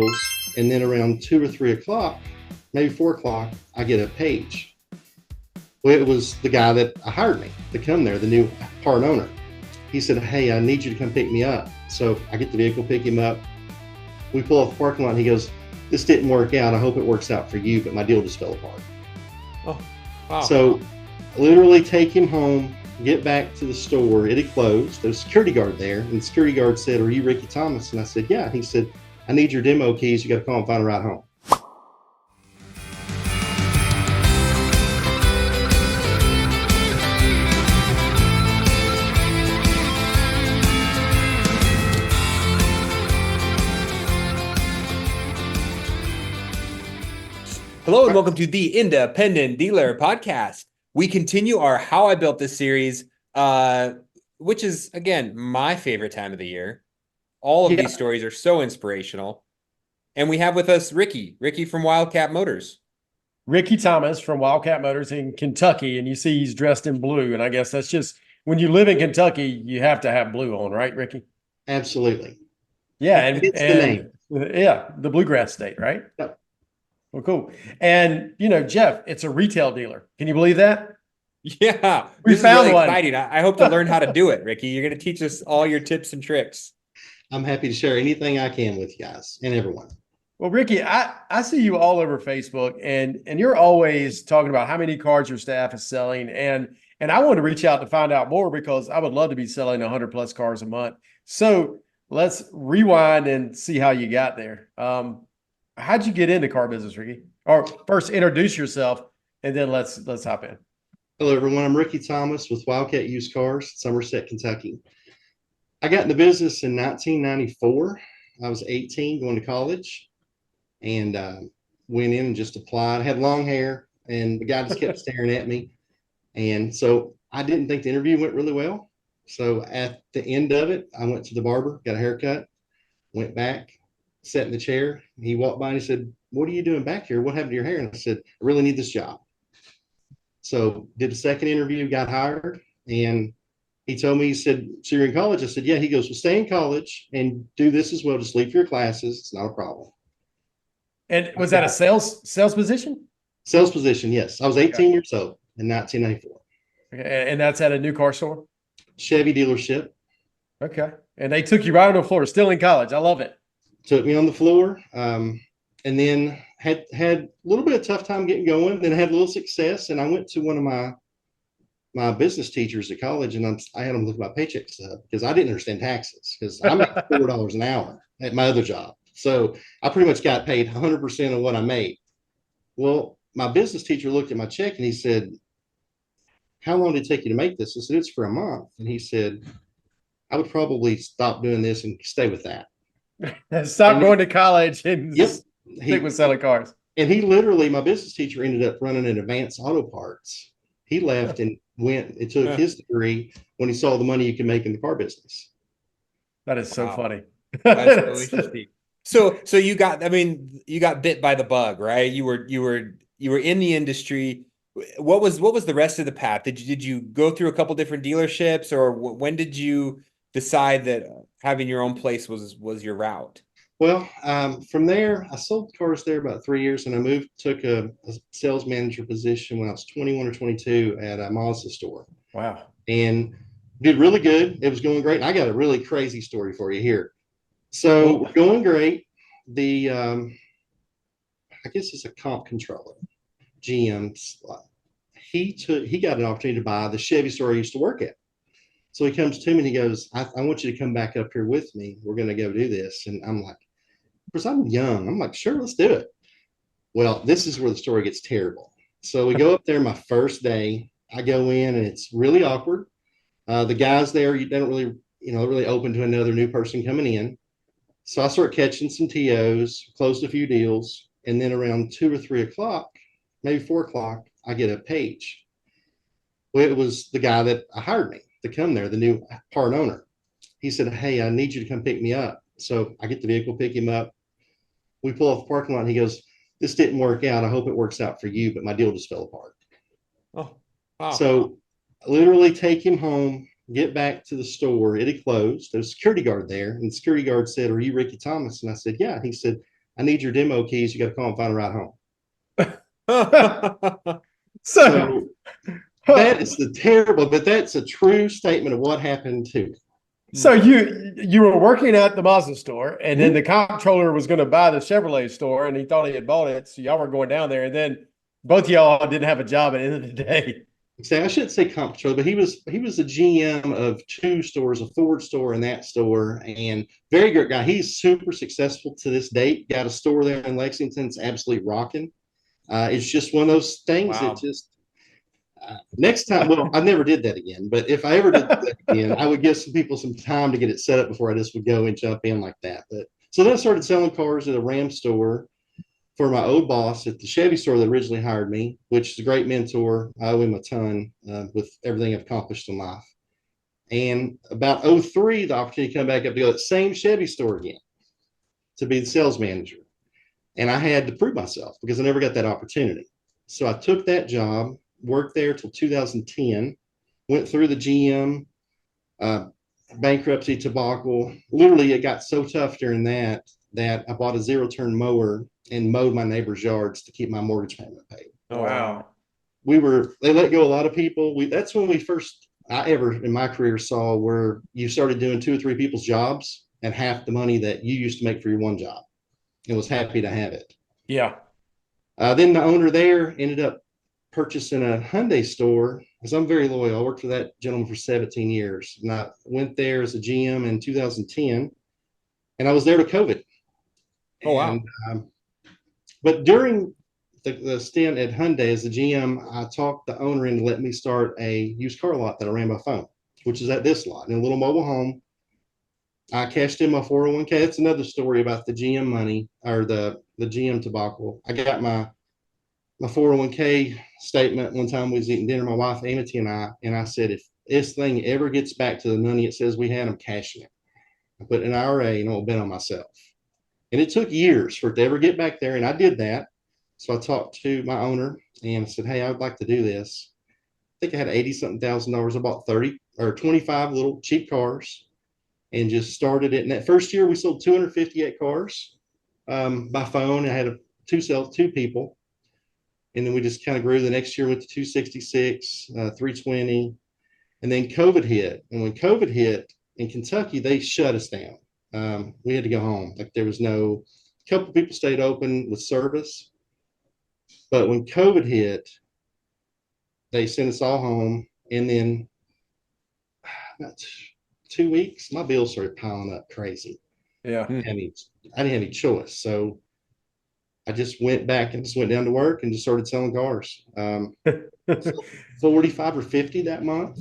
and then around 2 or 3 o'clock, maybe 4 o'clock, I get a page. Well, it was the guy that hired me to come there, the new part owner. He said, "Hey, I need you to come pick me up." So I get the vehicle, pick him up. We pull off the parking lot, and he goes, "This didn't work out. I hope it works out for you, but my deal just fell apart." Oh, wow. So literally take him home, get back to the store. It had closed. There was a security guard there, and the security guard said, "Are you Ricky Thomas?" And I said, "Yeah." He said, "I need your demo keys. You got to call and find a ride home." Hello and welcome to the Independent Dealer Podcast. We continue our How I Built This series, which is, again, my favorite time of the year. All of these stories are so inspirational. And we have with us Ricky from Wildcat Motors. Ricky Thomas from Wildcat Motors in Kentucky. And you see he's dressed in blue. And I guess that's just, when you live in Kentucky, you have to have blue on, right, Ricky? Absolutely. Yeah. And it's the name. Yeah, the bluegrass state, right? Yep. Well, cool. And, Jeff, it's a retail dealer. Can you believe that? Yeah. We found really one. Exciting. I hope to learn how to do it, Ricky. You're going to teach us all your tips and tricks. I'm happy to share anything I can with you guys and everyone. Well, Ricky, I see you all over Facebook, and you're always talking about how many cars your staff is selling. And I wanted to reach out to find out more because I would love to be selling 100 plus cars a month. So let's rewind and see how you got there. How'd you get into car business, Ricky? Or first introduce yourself, and then let's hop in. Hello, everyone. I'm Ricky Thomas with Wildcat Used Cars, Somerset, Kentucky. I got in the business in 1994. I was 18 going to college and went in and just applied. I had long hair, and the guy just kept staring at me. And so I didn't think the interview went really well. So at the end of it, I went to the barber, got a haircut, went back, sat in the chair. He walked by and he said, "What are you doing back here? What happened to your hair?" And I said, "I really need this job." So did the second interview, got hired, and he told me, he said, "So you're in college?" I said, "Yeah." He goes, "Well, stay in college and do this as well. Just leave for your classes. It's not a problem." And was that a sales position? Sales position, yes. I was 18 years old in 1994. Okay. And that's at a new car store? Chevy dealership. Okay. And they took you right on the floor, still in college. I love it. Took me on the floor, and then had a little bit of tough time getting going. Then I had a little success, and I went to one of my business teachers at college, and I had him look at my paycheck stub because I didn't understand taxes because I made $4 an hour at my other job. So I pretty much got paid 100% of what I made. Well, my business teacher looked at my check and he said, "How long did it take you to make this?" I said, "It's for a month." And he said, "I would probably stop doing this and stay with that." Stop going to college and Yep. stick with selling cars. And he literally, my business teacher ended up running an Advanced Auto Parts. He left and went and took his degree when he saw the money you can make in the car business. That is so funny. That's really interesting. So you got bit by the bug, right? You were in the industry. What was the rest of the path? Did you go through a couple different dealerships, or when did you decide that having your own place was your route? Well, from there, I sold cars there about 3 years, and I took a sales manager position when I was 21 or 22 at a Mazda store. Wow. And did really good. It was going great. And I got a really crazy story for you here. So we're going great. The, I guess it's a comp controller, GM. He got an opportunity to buy the Chevy store I used to work at. So he comes to me and he goes, I want you to come back up here with me. We're going to go do this. And I'm like, of course, I'm young. I'm like, sure, let's do it. Well, this is where the story gets terrible. So we go up there my first day. I go in and it's really awkward. The guys there, they don't really, really open to another new person coming in. So I start catching some TOs, closed a few deals. And then around 2 or 3 o'clock, maybe 4 o'clock, I get a page. Well, it was the guy that hired me to come there, the new part owner. He said, "Hey, I need you to come pick me up." So I get the vehicle, pick him up. We pull off the parking lot and he goes, "This didn't work out. I hope it works out for you, but my deal just fell apart." Oh, wow. So literally take him home, get back to the store. It had closed. There was a security guard there, and the security guard said, "Are you Ricky Thomas?" And I said, "Yeah." He said, I need your demo keys. You got to call and find a ride home. So That is the terrible, but that's a true statement of what happened too. So you were working at the Mazda store, and then the comptroller was going to buy the Chevrolet store, and he thought he had bought it. So y'all were going down there, and then both of y'all didn't have a job at the end of the day. I shouldn't say comptroller, but he was the GM of 2 stores, a Ford store and that store, and very great guy. He's super successful to this date. Got a store there in Lexington. It's absolutely rocking. It's just one of those things that just next time. Well, I never did that again, but if I ever did that again, I would give some people some time to get it set up before I just would go and jump in like that. But so then I started selling cars at a Ram store for my old boss at the Chevy store that originally hired me, which is a great mentor. I owe him a ton with everything I've accomplished in life. And about 03, the opportunity to come back up to go to that same Chevy store again to be the sales manager. And I had to prove myself because I never got that opportunity. So I took that job, worked there till 2010, went through the GM bankruptcy debacle. Literally, it got so tough during that I bought a 0-turn mower and mowed my neighbor's yards to keep my mortgage payment paid. Oh, wow. They let go a lot of people. That's when I ever in my career saw where you started doing 2 or 3 people's jobs and half the money that you used to make for your one job, and was happy to have it. Yeah. Then the owner there ended up purchasing a Hyundai store, because I'm very loyal. I worked for that gentleman for 17 years. And I went there as a GM in 2010, and I was there to COVID. Oh, wow. But during the stint at Hyundai as a GM, I talked the owner into letting me start a used car lot that I ran by phone, which is at this lot in a little mobile home. I cashed in my 401k. That's another story about the GM money, or the GM debacle. I got my 401k statement one time. We was eating dinner, my wife Amity and I said, if this thing ever gets back to the money it says we had, I'm cashing it. I put an IRA and I'll bet on myself. And it took years for it to ever get back there, and I did that. So I talked to my owner and I said, hey, I would like to do this. I think I had $80-something thousand. I bought 30 or 25 little cheap cars and just started it. And that first year we sold 258 cars by phone. I had 2 people. And then we just kind of grew. The next year went to 266, 320. And then COVID hit. And when COVID hit in Kentucky, they shut us down. We had to go home. Like there was a couple of people stayed open with service. But when COVID hit, they sent us all home. And then about 2 weeks, my bills started piling up crazy. Yeah. I didn't have any choice. So I just went back and just went down to work and just started selling cars. 45 or 50 that month.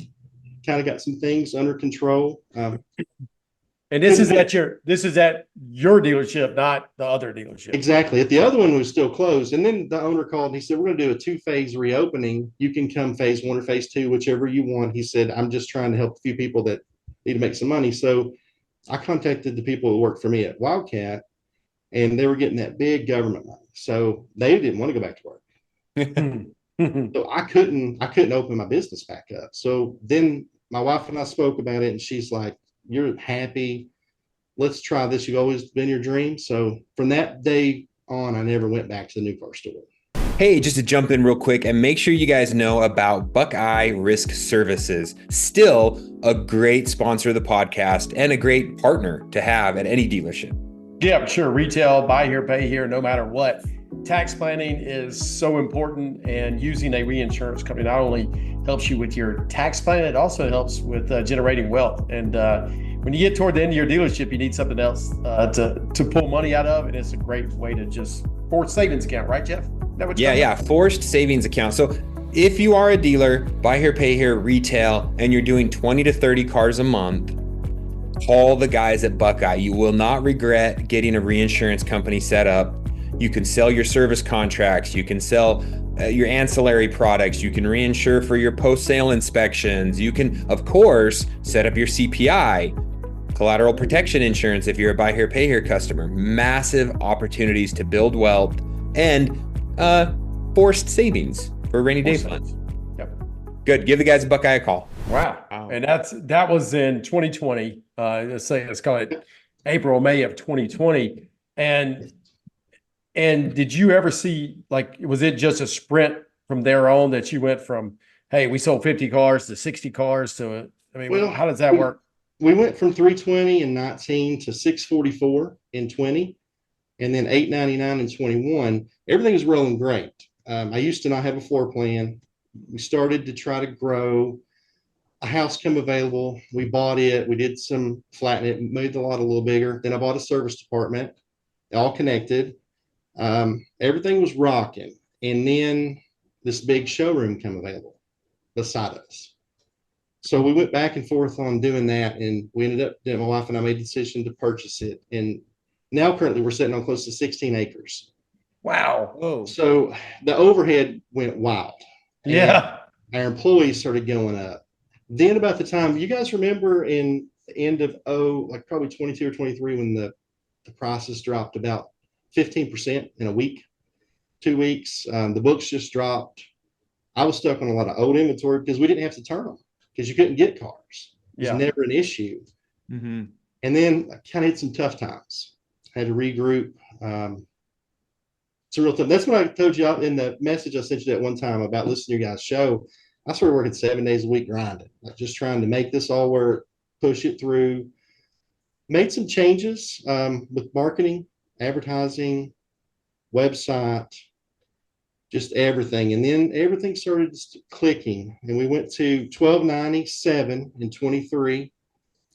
Kind of got some things under control. And this is at your dealership, not the other dealership. Exactly. At the other one was still closed. And then the owner called and he said, we're going to do a 2-phase reopening. You can come phase 1 or phase 2, whichever you want. He said, I'm just trying to help a few people that need to make some money. So I contacted the people who worked for me at Wildcat, and they were getting that big government money. So they didn't want to go back to work. So I couldn't open my business back up. So then my wife and I spoke about it, and she's like, you're happy. Let's try this. You've always been your dream. So from that day on, I never went back to the new car store. Hey, just to jump in real quick and make sure you guys know about Buckeye Risk Services. Still a great sponsor of the podcast and a great partner to have at any dealership. Yeah, sure. Retail, buy here, pay here, no matter what. Tax planning is so important, and using a reinsurance company not only helps you with your tax plan, it also helps with generating wealth. And when you get toward the end of your dealership, you need something else to pull money out of, and it's a great way to just force savings account, right, Jeff? Forced savings account. So if you are a dealer, buy here, pay here, retail, and you're doing 20 to 30 cars a month, call the guys at Buckeye. You will not regret getting a reinsurance company set up. You can sell your service contracts. You can sell your ancillary products. You can reinsure for your post-sale inspections. You can, of course, set up your CPI, collateral protection insurance if you're a buy here, pay here customer. Massive opportunities to build wealth and forced savings for rainy day funds. Yep. Good. Give the guys at Buckeye a call. Wow. And that was in 2020. Let's call it April, May of 2020. And And did you ever see, like, was it just a sprint from there on that you went from, hey, we sold 50 cars to 60 cars to, I mean, Well, how does that work? we went from 320 in 19 to 644 in 20, and then 899 in 21. Everything was rolling great. I used to not have a floor plan. We started to try to grow. A house come available. We bought it. We did some flattening it, made the lot a little bigger. Then I bought a service department, all connected. Everything was rocking. And then this big showroom come available beside us. So we went back and forth on doing that, and we ended up, my wife and I made the decision to purchase it. And now currently we're sitting on close to 16 acres. Wow. Whoa. So the overhead went wild. Yeah. Our employees started going up. Then about the time, you guys remember in the end of like probably 22 or 23, when the prices dropped about 15% in a week, 2 weeks, the books just dropped. I was stuck on a lot of old inventory because we didn't have to turn them because you couldn't get cars. It was never an issue. Mm-hmm. And then I kind of had some tough times. I had to regroup. It's a real tough. That's what I told you in the message I sent you that one time about listening to your guys' show. I started working 7 days a week grinding, like just trying to make this all work, push it through. Made some changes with marketing, advertising, website, just everything. And then everything started clicking. And we went to 1297 in 23,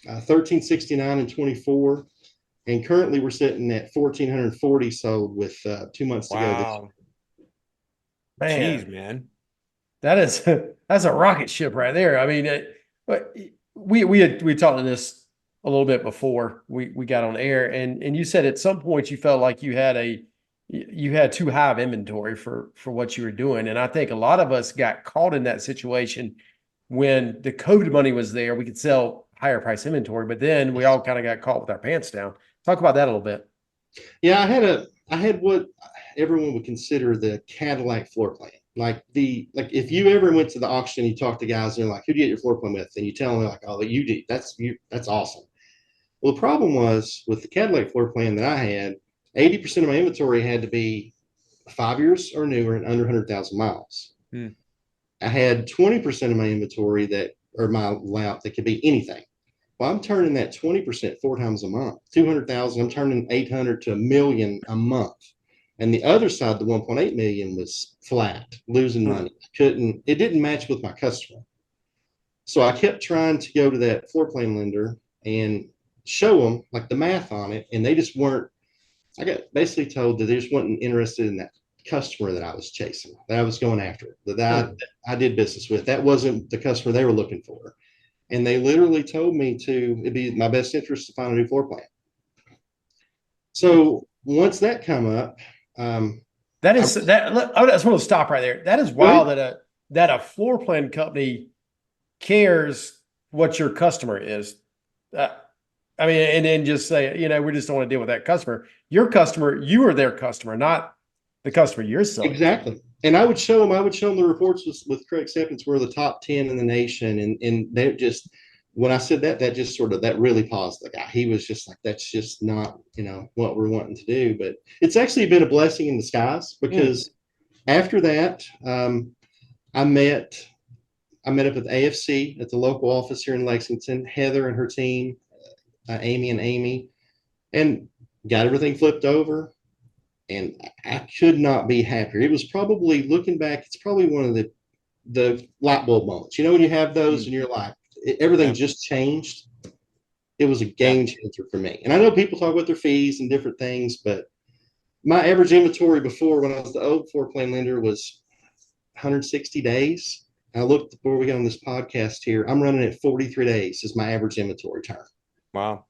1369 in 24. And currently we're sitting at 1,440 sold with 2 months to go. Wow. Man. Jeez, man. That's a rocket ship right there. I mean, we talked to this a little bit before we got on air, and you said at some point you felt like you had too high of inventory for what you were doing. And I think a lot of us got caught in that situation when the COVID money was there. We could sell higher price inventory, but then we all kind of got caught with our pants down. Talk about that a little bit. Yeah, I had what everyone would consider the Cadillac floor plan. Like if you ever went to the auction, you talk to guys, they're like, "Who do you get your floor plan with?" And you tell them, like, "Oh, you do. That's awesome." Well, the problem was with the Cadillac floor plan that I had, 80% of my inventory had to be 5 years or newer and under 100,000 miles. I had 20% of my inventory or my layout that could be anything. Well, I'm turning that 20% 4 times a month, 200,000. I'm turning 800 to a million a month. And the other side, the 1.8 million, was flat, losing money. It didn't match with my customer. So I kept trying to go to that floor plan lender and show them like the math on it. And they just weren't, I got basically told that they just weren't interested in that customer that I was chasing, that I was going after, that I did business with. That wasn't the customer they were looking for. And they literally told me it'd be my best interest to find a new floor plan. So once that come up, I just want to stop right there. That is wild that a floor plan company cares what your customer is. I mean, and then just say, we just don't want to deal with that customer. Your customer, you are their customer, not the customer you're selling. Exactly. And I would show them the reports with credit acceptance were the top 10 in the nation. And they just, when I said that just that really paused the guy. He was just like, that's just not, what we're wanting to do. But it's actually been a blessing in disguise, because after that, I met up with AFC at the local office here in Lexington, Heather and her team, Amy, and got everything flipped over. And I could not be happier. It was probably, looking back, it's probably one of the light bulb moments. When you have those and you're like, everything just changed. It was a game changer for me. And I know people talk about their fees and different things, but my average inventory before, when I was the old floor plan lender, was 160 days. And I looked before we got on this podcast here, I'm running at 43 days is my average inventory turn. Wow.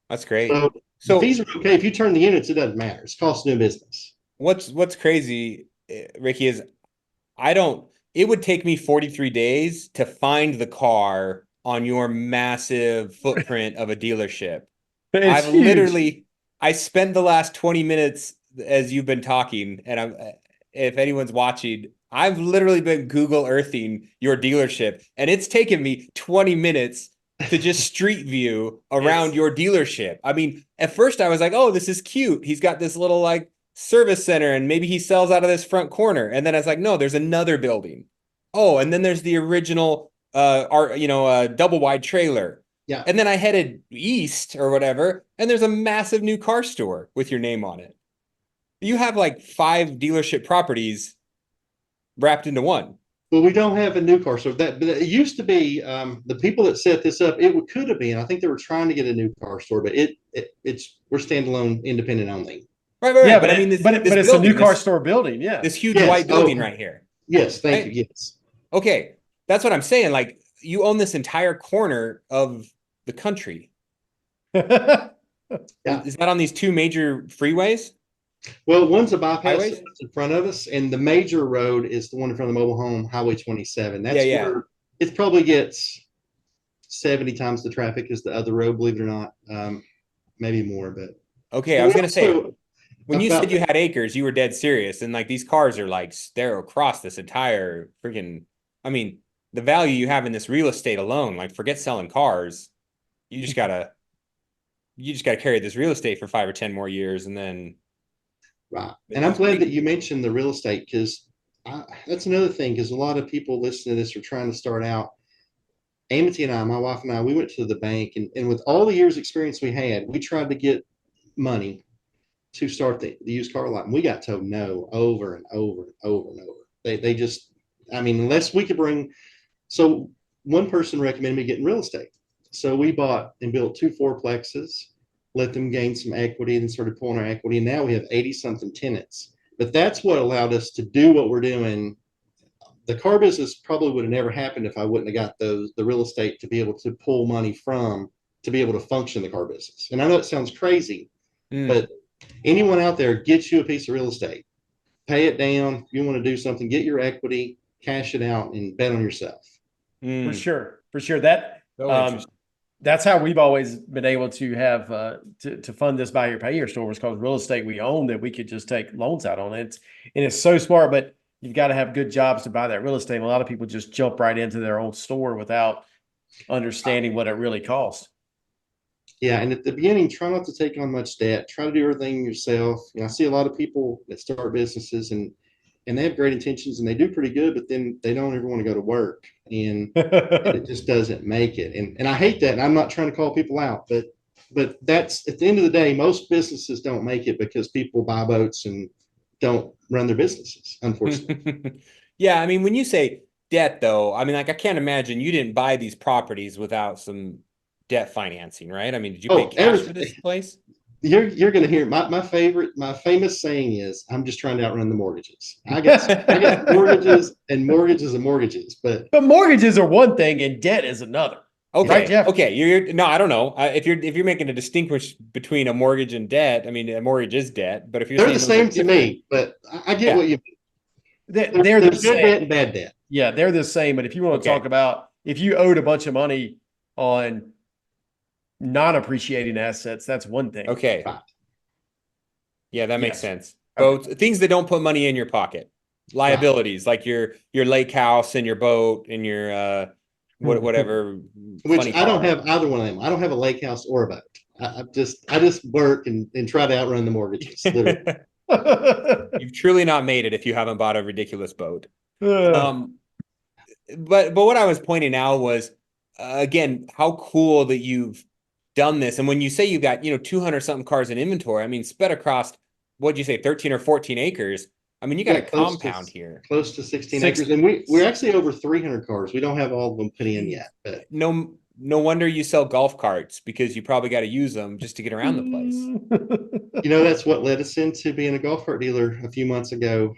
That's great. So the fees are okay. If you turn the units, it doesn't matter. It's cost of doing business. What's crazy, Ricky, is it would take me 43 days to find the car on your massive footprint of a dealership. I spent the last 20 minutes as you've been talking, and if anyone's watching, I've literally been Google Earthing your dealership, and it's taken me 20 minutes to just street view around your dealership. I mean, at first I was like, oh, this is cute. He's got this little service center, and maybe he sells out of this front corner. And then I was like, no, there's another building. Oh, and then there's the original, double wide trailer. Yeah. And then I headed east or whatever, and there's a massive new car store with your name on it. You have like 5 dealership properties wrapped into one. Well, we don't have a new car store. But it used to be the people that set this up. Could have been. I think they were trying to get a new car store, but we're standalone, independent only. Right. Yeah, but I mean, but it's a new car store building. Yeah, this huge white building right here. Yes, thank you. Yes. Okay, that's what I'm saying. Like, you own this entire corner of the country. Yeah. Is that on these 2 major freeways? Well, one's a bypass Highways? in front of us, and the major road is the one in front of the mobile home, Highway 27. That's where it probably gets 70 times the traffic as the other road, believe it or not. Maybe more, but okay, I was gonna say, when you said you had acres, you were dead serious, and like these cars are like they're across this entire freaking. I mean, the value you have in this real estate alone, like forget selling cars, you just gotta carry this real estate for 5 or 10 more years, and then. Right. And I'm glad that you mentioned the real estate, because that's another thing, because a lot of people listening to this are trying to start out. Amity and I, my wife and I, we went to the bank, and with all the years experience we had, we tried to get money to start the used car lot. And we got told no over and over and over and over. They just, I mean, unless we could so one person recommended me getting real estate. So we bought and built 2 fourplexes, let them gain some equity, and started pulling our equity. And now we have 80-something tenants. But that's what allowed us to do what we're doing. The car business probably would have never happened if I wouldn't have got the real estate to be able to pull money from to be able to function the car business. And I know it sounds crazy, but anyone out there, get you a piece of real estate, pay it down. If you want to do something, get your equity, cash it out, and bet on yourself. For sure. That's how we've always been able to have to fund this buy your pay your store, was because real estate we own that we could just take loans out on it. And it's so smart, but you've got to have good jobs to buy that real estate. And a lot of people just jump right into their own store without understanding what it really costs. Yeah, and at the beginning, try not to take on much debt. Try to do everything yourself. I see a lot of people that start businesses and they have great intentions and they do pretty good, but then they don't ever want to go to work, and it just doesn't make it. And I hate that. And I'm not trying to call people out, but that's, at the end of the day, most businesses don't make it because people buy boats and don't run their businesses, unfortunately. Yeah, I mean, when you say debt, though, I mean, like, I can't imagine you didn't buy these properties without some debt financing, right? I mean, did you pay cash for this place? You're going to hear my famous saying is, I'm just trying to outrun the mortgages. I got mortgages and mortgages, but mortgages are one thing and debt is another. Okay. Right, Jeff? Okay. No, I don't know. If you're making a distinction between a mortgage and debt, I mean, a mortgage is debt, but if you're they're the same to me, but I get what you mean. They're the good same. debt and bad debt. Yeah, they're the same. But if you want to talk about, if you owed a bunch of money on non-appreciating assets, that's one thing. Okay. Yeah, that makes sense. Boats, things that don't put money in your pocket. Liabilities, like your lake house and your boat and your whatever. Which I don't have either one of them. I don't have a lake house or a boat. I just work and try to outrun the mortgages. You've truly not made it if you haven't bought a ridiculous boat. But what I was pointing out was, again, how cool that you've done this. And when you say you've got 200 something cars in inventory, I mean, spread across, what'd you say, 13 or 14 acres? I mean, you got a compound here. Close to 16 acres. And we're actually over 300 cars. We don't have all of them put in yet. But no wonder you sell golf carts, because you probably got to use them just to get around the place. That's what led us into being a golf cart dealer a few months ago.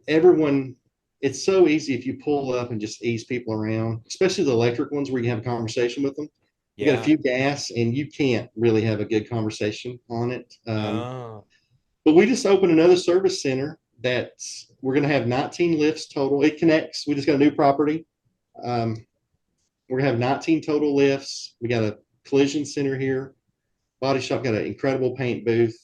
It's so easy if you pull up and just ease people around, especially the electric ones where you can have a conversation with them. You got a few gas and you can't really have a good conversation on it. But we just opened another service center we're going to have 19 lifts total. It connects. We just got a new property. We're going to have 19 total lifts. We got a collision center here. Body shop got an incredible paint booth.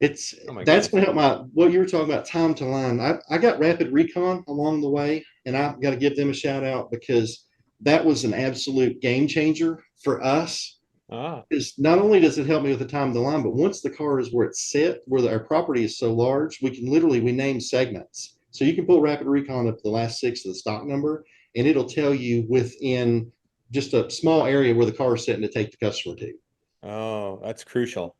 That's going to help what you were talking about, time to line. I got Rapid Recon along the way, and I've got to give them a shout out, because that was an absolute game changer for us. Ah, Is not only does it help me with the time of the line, but once the car is where it's set, where our property is so large, we can literally, we name segments. So you can pull Rapid Recon up to the last 6 of the stock number, and it'll tell you within just a small area where the car is sitting to take the customer to. oh, that's crucial.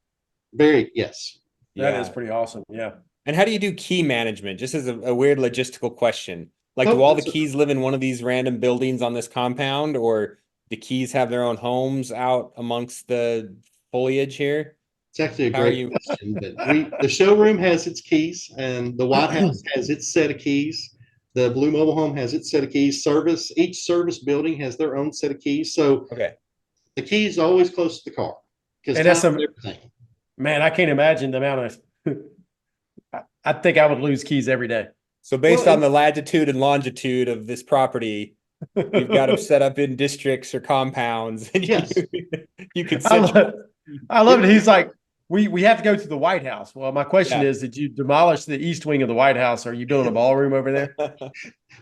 Very, yes. That is Yeah. pretty awesome. Yeah. And how do you do key management? Just as a weird logistical question. Like, do Oh, all the that's a- keys live in one of these random buildings on this compound, or the keys have their own homes out amongst the foliage here? It's actually a How are great you? question, but the showroom has its keys, and the White House has its set of keys. The Blue Mobile Home has its set of keys. Each service building has their own set of keys. So Okay. the key is always close to the car because And time that's is some, everything. man, I can't imagine the amount of, I think I would lose keys every day. So based Well, on the latitude and longitude of this property, you've got them set up in districts or compounds, and Yes. you can I set love, I love it. He's like, we have to go to the White House. Well, my question Yeah. is, did you demolish the east wing of the White House? Are you doing a ballroom over there?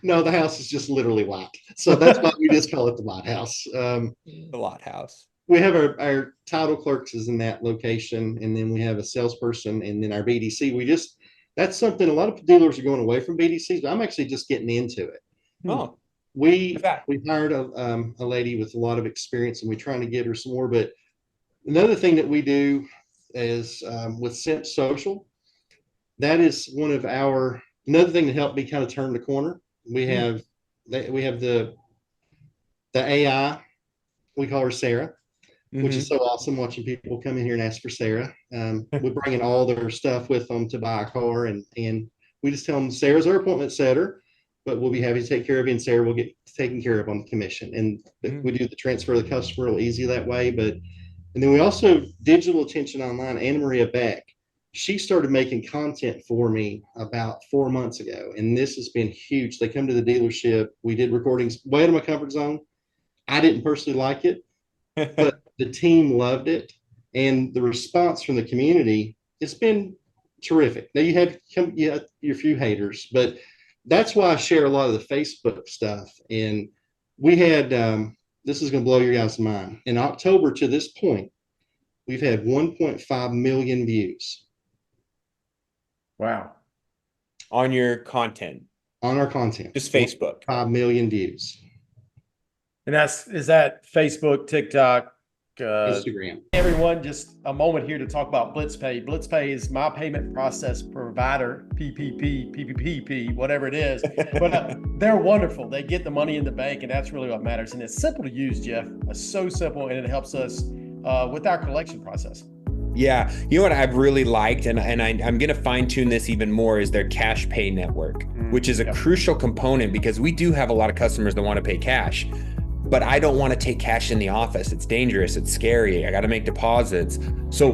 No, the house is just literally white. So that's why we just call it the White House. The lot house. We have our title clerks is in that location, and then we have a salesperson, and then our BDC. That's something a lot of dealers are going away from BDCs, but I'm actually just getting into it. Oh, We look at that. we hired a lady with a lot of experience, and we're trying to get her some more. But another thing that we do is with Simp Social. That is one of our another thing to help me kind of turn the corner. We have the AI. We call her Sarah, which is Mhm. so awesome watching people come in here and ask for Sarah. We bring in all their stuff with them to buy a car, and we just tell them Sarah's our appointment setter, but we'll be happy to take care of you, and Sarah will get taken care of on the commission. And we do the transfer of the customer real easy that way. And then we also digital attention online. Anna Maria Beck, she started making content for me about 4 months ago, and this has been huge. They come to the dealership. We did recordings way out of my comfort zone. I didn't personally like it, but the team loved it, and the response from the community has been terrific. Now you have your few haters, but that's why I share a lot of the Facebook stuff. And we had this is going to blow your guys' mind. In October to this point, we've had 1.5 million views Wow. On your content, on our content. just Facebook. 5 million views. And is that Facebook, TikTok, Instagram. everyone, just a moment here to talk about BlitzPay. BlitzPay is my payment process provider, PPP, whatever it is. But they're wonderful. They get the money in the bank, and that's really what matters. And it's simple to use, Jeff. It's so simple, and it helps us with our collection process. Yeah, you know what I've really liked, and I'm going to fine tune this even more, is their cash pay network, which is a crucial component because we do have a lot of customers that want to pay cash. But I don't want to take cash in the office. It's dangerous. It's scary. I got to make deposits. So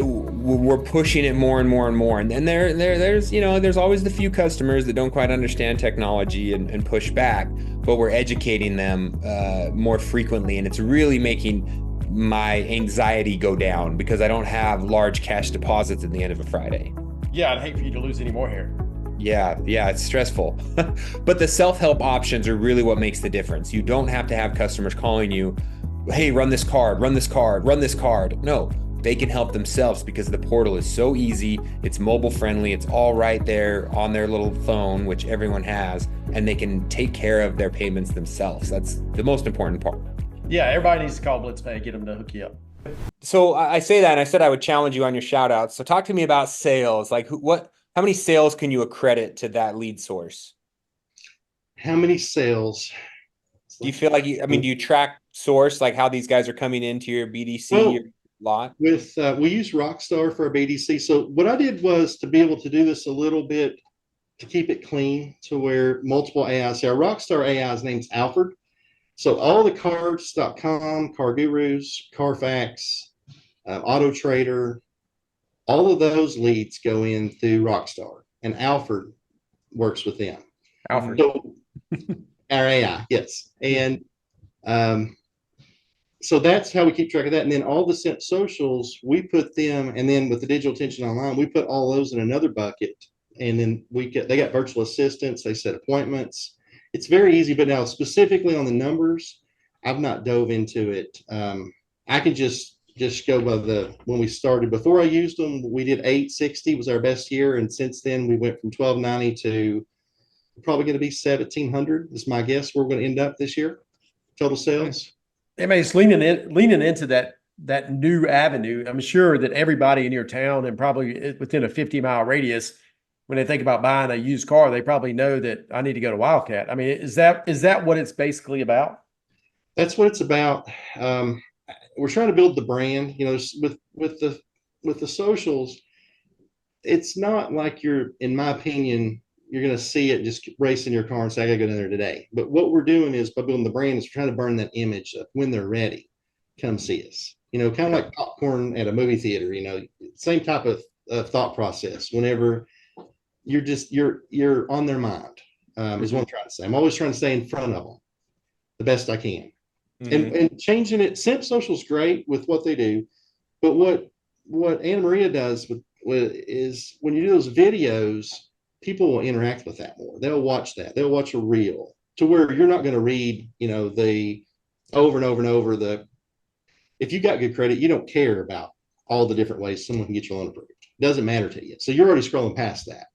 we're pushing it more and more and more. And then there's always the few customers that don't quite understand technology and push back, but we're educating them more frequently. And it's really making my anxiety go down because I don't have large cash deposits at the end of a Friday. Yeah, I'd hate for you to lose any more hair. Yeah, it's stressful. But the self-help options are really what makes the difference. You don't have to have customers calling you, hey, run this card, run this card, run this card. No, they can help themselves because the portal is so easy. It's mobile friendly. It's all right there on their little phone, which everyone has, and they can take care of their payments themselves. That's the most important part. Yeah, everybody needs to call BlitzPay, get them to hook you up. So I say that, and I said I would challenge you on your shout outs. So talk to me about sales. Like how many sales can you accredit to that lead source? How many sales? Do you feel like do you track source, like how these guys are coming into your BDC, your lot? We use Rockstar for our BDC. So what I did was to be able to do this a little bit to keep it clean to where multiple AIs. So our Rockstar AI's name's Alfred. So all the cards.com, Car Gurus, Carfax, Auto Trader, all of those leads go in through Rockstar, and Alfred works with them. Alfred. So, our AI, yes. And so that's how we keep track of that. And then all the Simp socials, we put them, and then with the digital attention online, we put all those in another bucket. And then they got virtual assistants, they set appointments. It's very easy, but now specifically on the numbers, I've not dove into it I can just go by when we started. Before I used them, we did 860 was our best year, and since then we went from 1290 to probably going to be 1700 is my guess. We're going to end up this year total sales. I mean, it's leaning into that new avenue. I'm sure that everybody in your town and probably within a 50-mile radius, when they think about buying a used car, they probably know that I need to go to Wildcat. I mean, is that what it's basically about? That's what it's about. We're trying to build the brand, with the socials. It's not like in my opinion, you're going to see it just racing your car and say, I got to go down there today. But what we're doing is by building the brand is we're trying to burn that image of when they're ready, come see us. Kind of like popcorn at a movie theater, same type of thought process. Whenever you're on their mind, is what I'm trying to say. I'm always trying to stay in front of them the best I can. And changing it. Simp Social is great with what they do, but what Anna Maria does is when you do those videos, people will interact with that more. They'll watch that. They'll watch a reel to where you're not going to read, the over and over and over if you got good credit, you don't care about all the different ways someone can get your loan approved. It doesn't matter to you. So you're already scrolling past that,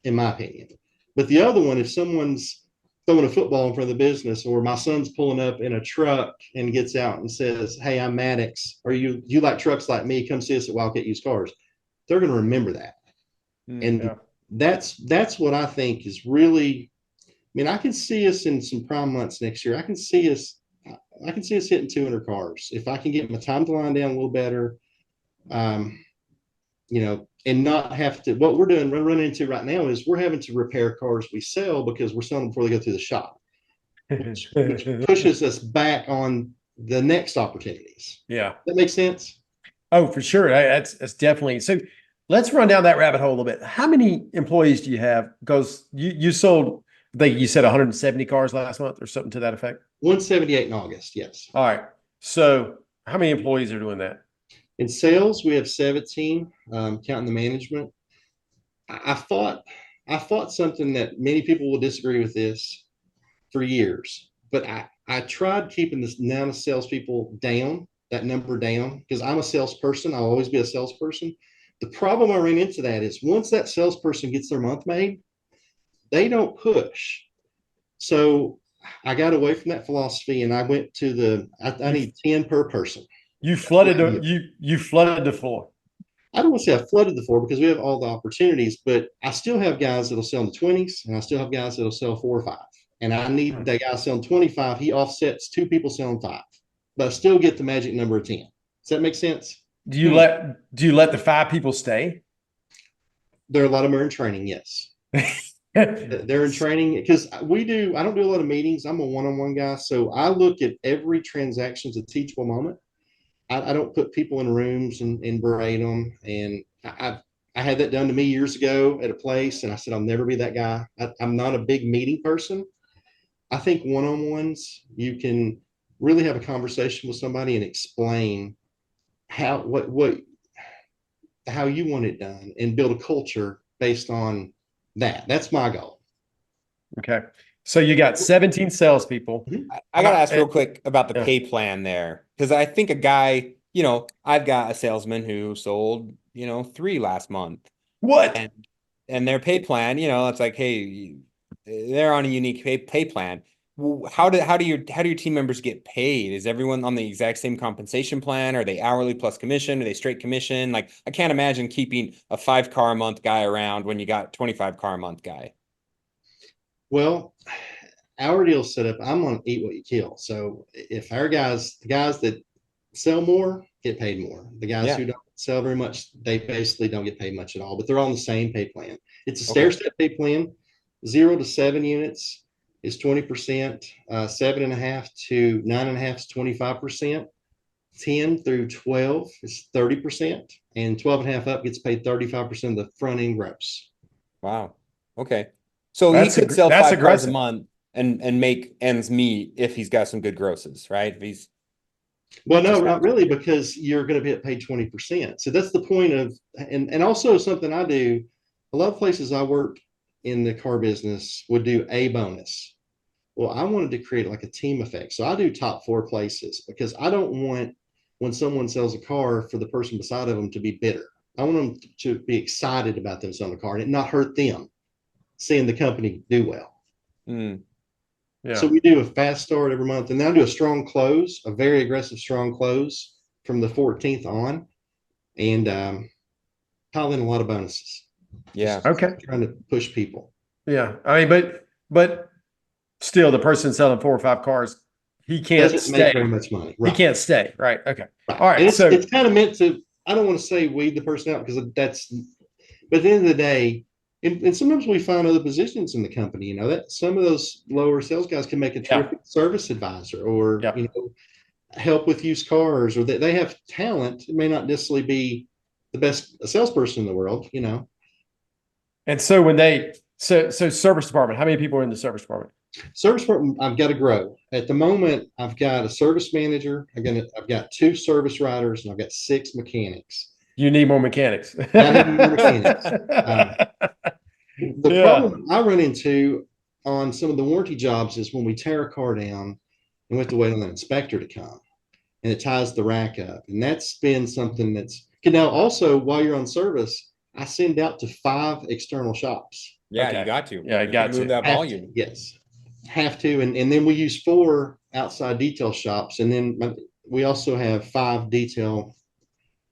in my opinion. But the other one, if someone's throwing a football in front of the business, or my son's pulling up in a truck and gets out and says, hey, I'm Maddox, or you like trucks like me, come see us at Wildcat Used Cars. They're going to remember that. And that's what I think is really, I can see us in some prime months next year. I can see us hitting 200 cars. If I can get my time to line down a little better, and not have to, what we're running into right now is we're having to repair cars we sell because we're selling them before they go through the shop, which pushes us back on the next opportunities. Yeah. That makes sense? Oh, for sure. That's definitely. So let's run down that rabbit hole a little bit. How many employees do you have? Because you sold, I think you said 170 cars last month or something to that effect. 178 in August. Yes. All right. So how many employees are doing that? In sales, we have 17, counting the management. I fought something that many people will disagree with this for years, but I tried keeping this amount of salespeople down, that number down, because I'm a salesperson. I'll always be a salesperson. The problem I ran into that is once that salesperson gets their month made, they don't push. So I got away from that philosophy and I went to I need 10 per person. You flooded the floor. I don't want to say I flooded the floor because we have all the opportunities, but I still have guys that'll sell in the 20s and I still have guys that'll sell 4 or 5. And I need that guy selling 25. He offsets 2 people selling 5, but I still get the magic number of 10. Does that make sense? Do you let the 5 people stay? There are a lot of them are in training. Yes. They're in training because I don't do a lot of meetings. I'm a one-on-one guy. So I look at every transaction as a teachable moment. I don't put people in rooms and berate them. And I had that done to me years ago at a place. And I said, I'll never be that guy. I'm not a big meeting person. I think one-on-ones, you can really have a conversation with somebody and explain how you want it done and build a culture based on that. That's my goal. Okay. So you got 17 salespeople. I got to ask real quick about the pay plan there. Because I think a guy, I've got a salesman who sold, 3 last month. What? And their pay plan, it's like, hey, they're on a unique pay plan. How do your team members get paid? Is everyone on the exact same compensation plan? Are they hourly plus commission? Are they straight commission? Like, I can't imagine keeping a 5-car a month guy around when you got 25-car a month guy. Well, our deal's set up. I'm going to eat what you kill. So if the guys that sell more get paid more, the guys who don't sell very much, they basically don't get paid much at all, but they're on the same pay plan. It's a stair-step pay plan. 0 to 7 units is 20%, 7.5 to 9.5 is 25%, 10 through 12 is 30%, and 12.5 up gets paid 35% of the front end gross. Wow. Okay. So he could sell 5 cars a month and make ends meet if he's got some good grosses, right? Well, no, not really, because you're going to be paid 20%. So that's the point of, and also something I do, a lot of places I worked in the car business would do a bonus. Well, I wanted to create like a team effect. So I do top 4 places because I don't want when someone sells a car for the person beside of them to be bitter. I want them to be excited about them selling a car and it not hurt them seeing the company do well. Mm. Yeah. So we do a fast start every month, and then I do a strong close, a very aggressive strong close from the 14th on, and pile in a lot of bonuses. Yeah. Just Okay. trying to push people. Yeah. I mean, but still, the person selling 4 or 5 cars, he can't Doesn't stay. make very much money. Right. He can't stay. Right. Okay. Right. All right. And So it's kind of meant to, I don't want to say weed the person out because that's, but at the end of the day, and sometimes we find other positions in the company, you know, that some of those lower sales guys can make a terrific service advisor or, Yeah. you know, help with used cars, or they have talent. It may not necessarily be the best salesperson in the world, you know. and so when they so service department, how many people are in the service department? Service department, I've got to grow. At the moment, I've got a service manager. I've got 2 service writers, and I've got 6 mechanics. You need more mechanics. I need more mechanics. The problem I run into on some of the warranty jobs is when we tear a car down and we have to wait on the inspector to come, and it ties the rack up. And that's been something that's now also while you're on service, I send out to 5 external shops. Yeah, Okay. you got to. Yeah, you got to. move that Have volume. to, yes, have to. And then we use 4 outside detail shops, and then we also have 5 detail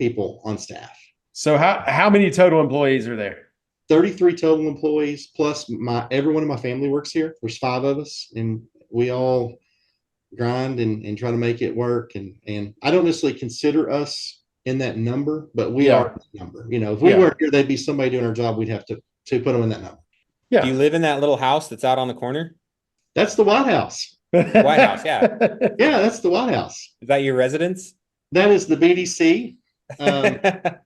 people on staff. So how many total employees are there? 33 total employees, plus everyone in my family works here. There's 5 of us, and we all grind and try to make it work. And I don't necessarily consider us in that number, but we are in that number. You know, if we weren't here, there'd be somebody doing our job. We'd have to put them in that number. Yeah. Do you live in that little house that's out on the corner? That's the White House. White House, yeah. Yeah, that's the White House. Is that your residence? That is the BDC. And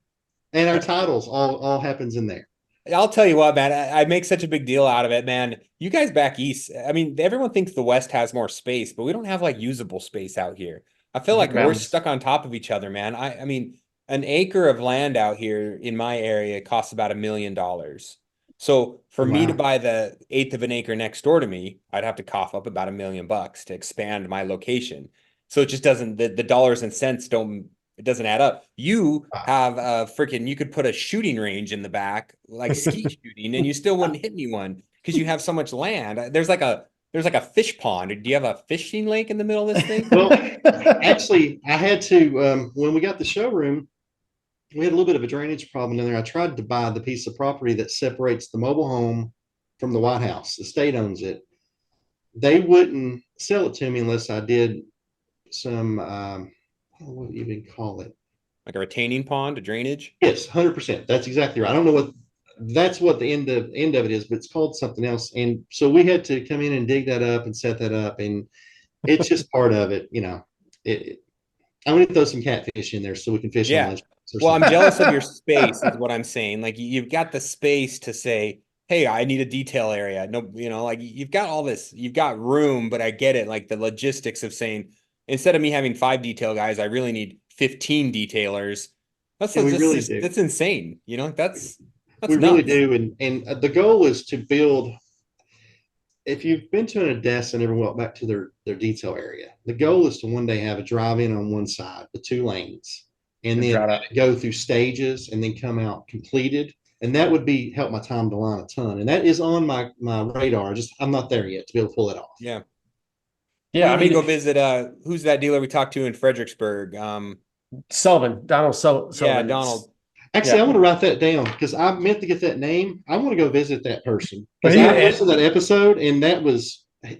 our titles all happens in there. I'll tell you what, man, I make such a big deal out of it, man. You guys back east, I mean, everyone thinks the West has more space, but we don't have like usable space out here. I feel like we're stuck on top of each other, man. I mean, an acre of land out here in my area costs about $1 million. So for me to buy the 1/8 of an acre next door to me, I'd have to cough up about $1 million to expand my location. So it just doesn't, the dollars and cents it doesn't add up. You have a freaking, you could put a shooting range in the back, like skeet shooting, and you still wouldn't hit anyone because you have so much land. There's like a fish pond. Do you have a fishing lake in the middle of this thing? Well, actually, I had to, when we got the showroom, we had a little bit of a drainage problem in there. I tried to buy the piece of property that separates the mobile home from the White House. The state owns it. They wouldn't sell it to me unless I did some, what do you even call it? Like a retaining pond, a drainage? Yes, 100%. That's exactly right. I don't know that's what the end of it is, but it's called something else. And so we had to come in and dig that up and set that up. And it's just part of it, you know. I want to throw some catfish in there so we can fish on lunch. Well, I'm jealous of your space is what I'm saying. Like you've got the space to say, hey, I need a detail area. No, you know, like you've got all this, you've got room, but I get it. Like the logistics of saying, instead of me having 5 detail guys, I really need 15 detailers. That's insane. You know, that's we nuts. really do. And the goal is to build, if you've been to an Odessa and ever walked back to their detail area, the goal is to one day have a drive-in on one side, the 2 lanes, and then go through stages and then come out completed. And that would help my time to line a ton. And that is on my radar. I'm not there yet to be able to pull it off. Yeah. Yeah. I mean, go visit, who's that dealer we talked to in Fredericksburg? Sullivan, Donald Sullivan. Yeah, Donald. Actually, I want to write that down because I meant to get that name. I want to go visit that person because I listened to that episode, and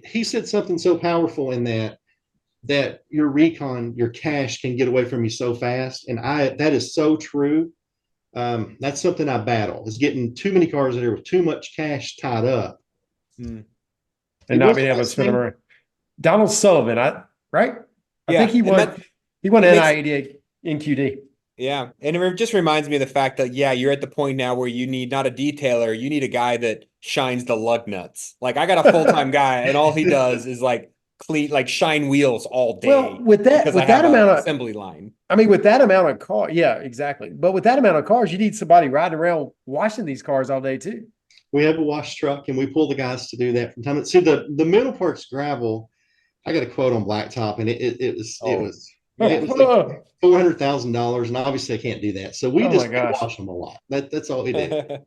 he said something so powerful in that your cash can get away from you so fast, and that is so true. That's something I battle, is getting too many cars in there with too much cash tied up, and not being able to spend them around. Donald Sullivan, right? I think he won NI88 in QD. Yeah. And it just reminds me of the fact that, you're at the point now where you need not a detailer, you need a guy that shines the lug nuts. Like I got a full-time guy and all he does is like shine wheels all day. Well, with that amount of assembly line. I mean, with that amount of cars, yeah, exactly. But with that amount of cars, you need somebody riding around washing these cars all day too. We have a wash truck and we pull the guys to do that from time to time. See, the middle part's gravel. I got a quote on blacktop, and it was It was like $400,000, and obviously I can't do that. So we Oh just my gosh. watch them a lot. That's all we did.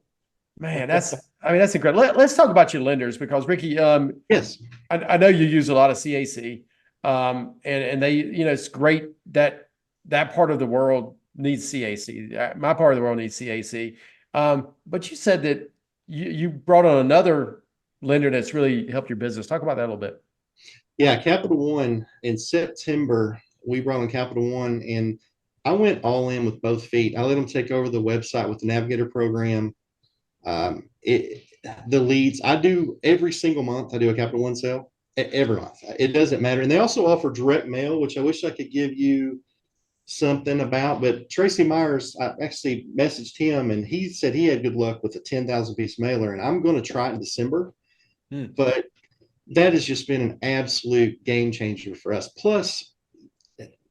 Man, that's incredible. Let's talk about your lenders because Ricky, Yes. I know you use a lot of CAC, and they, it's great that part of the world needs CAC. My part of the world needs CAC. But you said that you brought on another lender that's really helped your business. Talk about that a little bit. Yeah, Capital One in September, we brought on Capital One, and I went all in with both feet. I let them take over the website with the Navigator program. The leads I do every single month. I do a Capital One sale every month. It doesn't matter. And they also offer direct mail, which I wish I could give you something about, but Tracy Myers, I actually messaged him and he said he had good luck with a 10,000 piece mailer, and I'm going to try it in December. But that has just been an absolute game changer for us. Plus,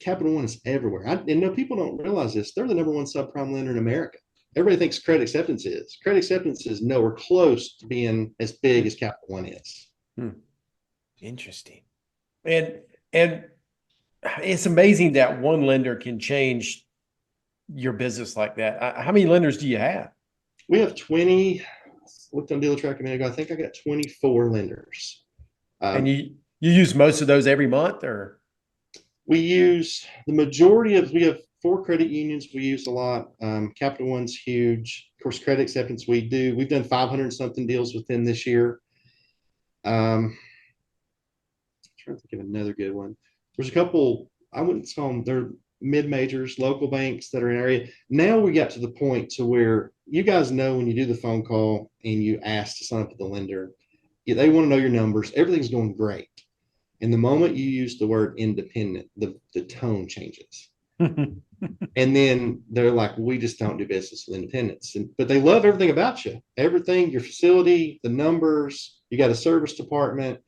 Capital One is everywhere. And people don't realize this. They're the #1 subprime lender in America. Everybody thinks Credit Acceptance is. Credit Acceptance is nowhere close to being as big as Capital One is. Interesting. And it's amazing that one lender can change your business like that. How many lenders do you have? We have 20. Looked on Dealer Track a minute ago. I think I got 24 lenders. And you use most of those every month, or? We use the majority of, we have 4 credit unions we use a lot. Capital One's huge. Of course, Credit Acceptance we've done 500 something deals with them this year. I'm trying to think of another good one. There's a couple, I wouldn't call them, they're mid-majors, local banks that are in area. Now we got to the point to where you guys know when you do the phone call and you ask to sign up with the lender, they want to know your numbers. Everything's going great. And the moment you use the word independent, the tone changes. And then they're like, we just don't do business with independents. But they love everything about you. Everything, your facility, the numbers, you got a service department.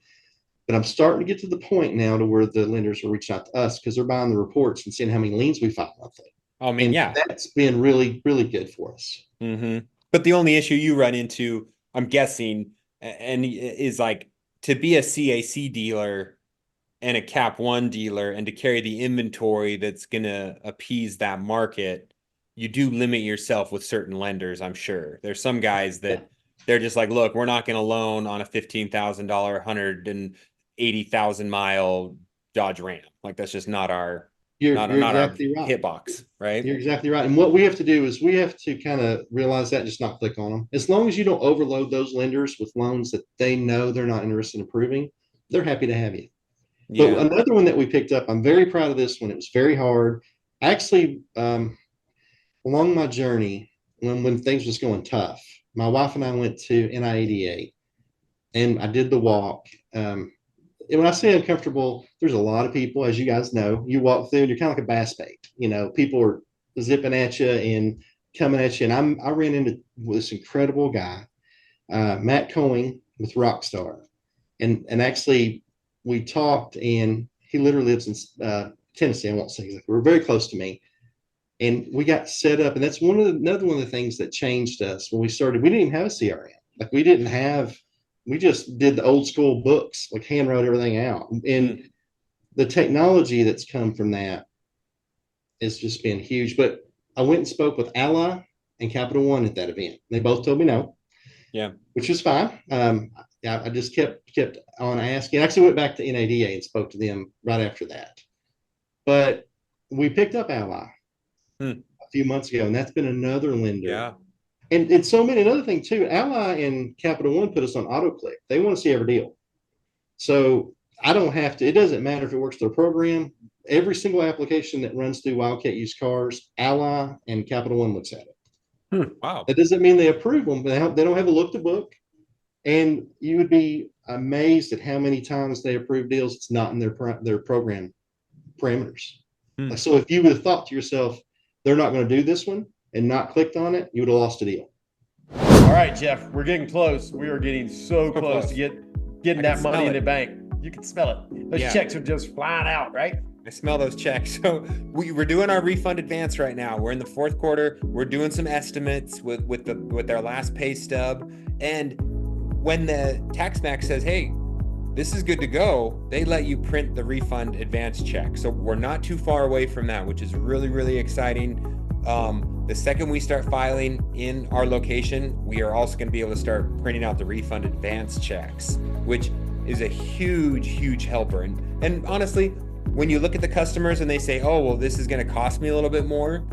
But I'm starting to get to the point now to where the lenders will reach out to us because they're buying the reports and seeing how many liens we file monthly. I mean, and yeah, that's been really, really good for us. But the only issue you run into, I'm guessing, and is like to be a CAC dealer and a Cap One dealer and to carry the inventory that's going to appease that market, you do limit yourself with certain lenders. I'm sure there's some guys that they're just like, look, we're not going to loan on a $15,000, 180,000 mile Dodge Ram. Like that's just not our, You're not exactly our right. hitbox, right? You're exactly right. And what we have to do is we have to kind of realize that and just not click on them. As long as you don't overload those lenders with loans that they know they're not interested in approving, they're happy to have you. But another one that we picked up, I'm very proud of this one. It was very hard. Actually, along my journey, when things was going tough, my wife and I went to NI88 and I did the walk. And when I say uncomfortable, there's a lot of people, as you guys know, you walk through and you're kind of like a bass bait. People are zipping at you and coming at you. And I ran into this incredible guy, Matt Coing with Rockstar. And actually we talked, and he literally lives in Tennessee. I won't say exactly. We're very close to me. And we got set up. And that's another one of the things that changed us when we started. We didn't even have a CRM. Like we just did the old school books, like hand wrote everything out. And the technology that's come from that has just been huge. But I went and spoke with Ally and Capital One at that event. They both told me no. Yeah. Which is fine. I just kept on asking. I actually went back to NADA and spoke to them right after that. But we picked up Ally a few months ago, and that's been another lender. Yeah. And so many, another thing too, Ally and Capital One put us on AutoClick. They want to see every deal. So I don't have to, it doesn't matter if it works their program. Every single application that runs through Wildcat Used Cars, Ally and Capital One looks at it. Wow. That doesn't mean they approve them, but they don't have a look to book. And you would be amazed at how many times they approve deals it's not in their program parameters. So if you would have thought to yourself, they're not going to do this one and not clicked on it, you would have lost a deal. All right, Jeff, we're getting close. We are getting so close to getting that money in the bank. You can smell it. Those checks are just flying out, right? I smell those checks. So we're doing our refund advance right now. We're in the fourth quarter. We're doing some estimates with our last pay stub. And when the tax max says, hey, this is good to go, they let you print the refund advance check. So we're not too far away from that, which is really, really exciting. The second we start filing in our location, we are also going to be able to start printing out the refund advance checks, which is a huge, huge helper. And honestly, when you look at the customers and they say, oh, well, this is going to cost me a little bit more,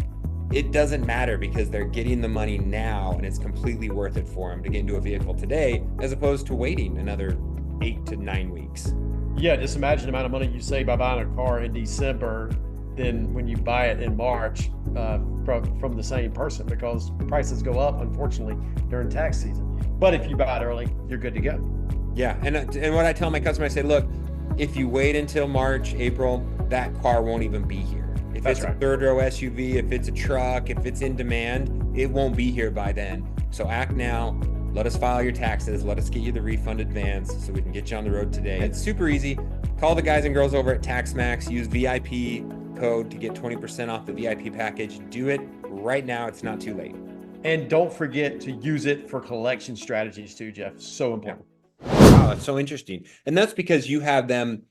it doesn't matter because they're getting the money now and it's completely worth it for them to get into a vehicle today, as opposed to waiting another 8 to 9 weeks. Yeah, just imagine the amount of money you save by buying a car in December than when you buy it in March from the same person, because prices go up, unfortunately, during tax season. But if you buy it early, you're good to go. Yeah, and what I tell my customer, I say, look, if you wait until March, April, that car won't even be here. If That's it's right. a third row SUV, if it's a truck, if it's in demand, it won't be here by then. So act now. Let us file your taxes. Let us get you the refund advance so we can get you on the road today. It's super easy. Call the guys and girls over at TaxMax. Use VIP code to get 20% off the VIP package. Do it right now. It's not too late. And don't forget to use it for collection strategies too, Jeff. So important. Wow, that's so interesting. And that's because you have them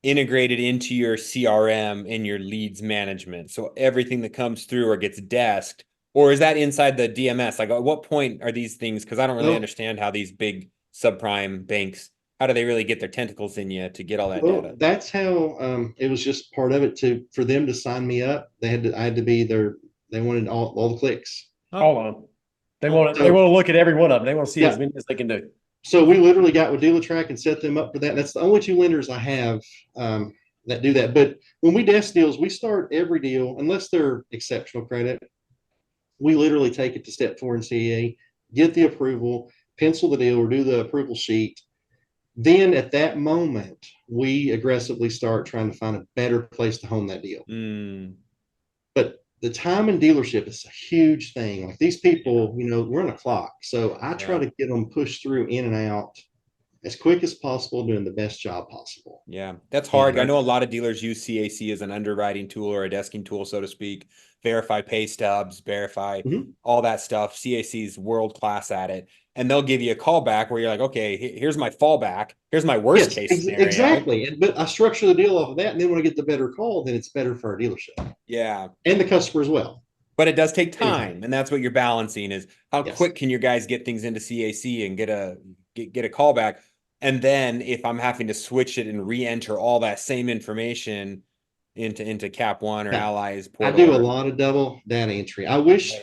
integrated into your CRM and your leads management. So everything that comes through or gets desked, or is that inside the DMS? Like at what point are these things? Because I don't really understand how these big subprime banks, how do they really get their tentacles in you to get all that data? That's how it was just part of it for them to sign me up. I had to be they wanted all the clicks. All of them. They want to look at every one of them. They want to see as many as they can do. So we literally got with DealerTrack and set them up for that. That's the only two lenders I have that do that. But when we desk deals, we start every deal, unless they're exceptional credit, we literally take it to step 4 in CEA, get the approval, pencil the deal, or do the approval sheet. Then at that moment, we aggressively start trying to find a better place to home that deal. But the time in dealership is a huge thing. Like these people, we're on a clock. So I try to get them pushed through in and out as quick as possible, doing the best job possible. Yeah, that's hard. I know a lot of dealers use CAC as an underwriting tool or a desking tool, so to speak. Verify pay stubs, verify all that stuff. CAC is world-class at it. And they'll give you a call back where you're like, okay, here's my fallback. Here's my worst case scenario. Exactly. But I structure the deal off of that. And then when I get the better call, then it's better for our dealership. Yeah. And the customer as well. But it does take time. And that's what you're balancing is how quick can your guys get things into CAC and get a call back. And then if I'm having to switch it and re-enter all that same information into Cap One or Allies portal. I do a lot of double data entry. I wish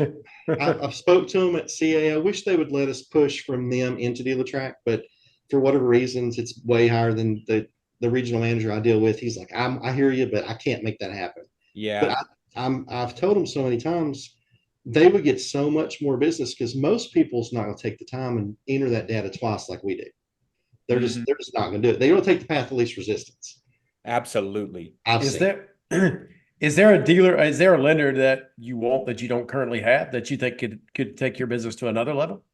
I've spoke to them at CA. I wish they would let us push from them into DealerTrack, but for whatever reasons, it's way higher than the regional manager I deal with. He's like, I hear you, but I can't make that happen. Yeah. But I've told them so many times they would get so much more business because most people's not going to take the time and enter that data twice like we do. They're just not going to do it. They don't take the path of least resistance. Absolutely. Is there a lender that you want that you don't currently have that you think could take your business to another level?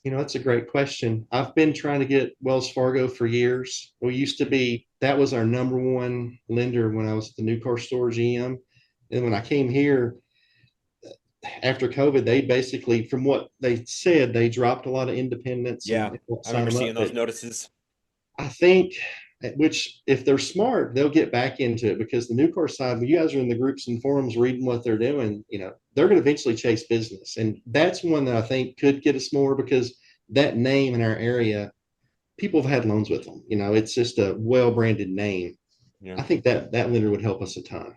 That's a great question. I've been trying to get Wells Fargo for years. That was our number one lender when I was at the new car store GM. And when I came here after COVID, they basically, from what they said, they dropped a lot of independents. Yeah. I remember seeing those notices. I think, which if they're smart, they'll get back into it because the new car side, when you guys are in the groups and forums reading what they're doing, they're going to eventually chase business. And that's one that I think could get us more because that name in our area, people have had loans with them. It's just a well-branded name. Yeah. I think that lender would help us a ton.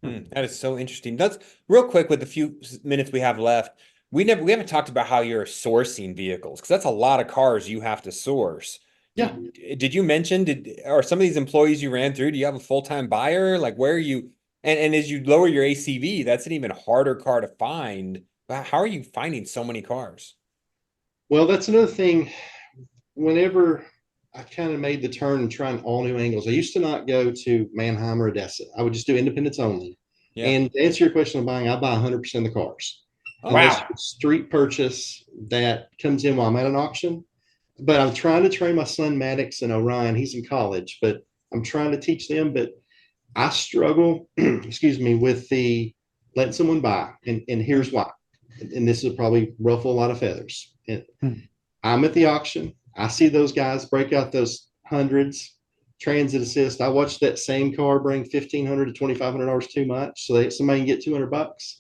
That is so interesting. That's real quick with the few minutes we have left. We haven't talked about how you're sourcing vehicles because that's a lot of cars you have to source. Yeah. Did you mention, are some of these employees you ran through, do you have a full-time buyer? Like where are you, and as you lower your ACV, that's an even harder car to find. How are you finding so many cars? Well, that's another thing. Whenever I kind of made the turn and trying all new angles, I used to not go to Mannheim or Odessa. I would just do independents only. Yeah. And to answer your question on buying, I buy 100% of the cars. Oh, wow. Street purchase that comes in while I'm at an auction. But I'm trying to train my son Maddox and Orion. He's in college, but I'm trying to teach them. But I struggle, with the letting someone buy. And here's why. And this will probably ruffle a lot of feathers. I'm at the auction. I see those guys break out those hundreds, transit assist. I watched that same car bring $1,500 to $2,500 too much, so that somebody can get $200,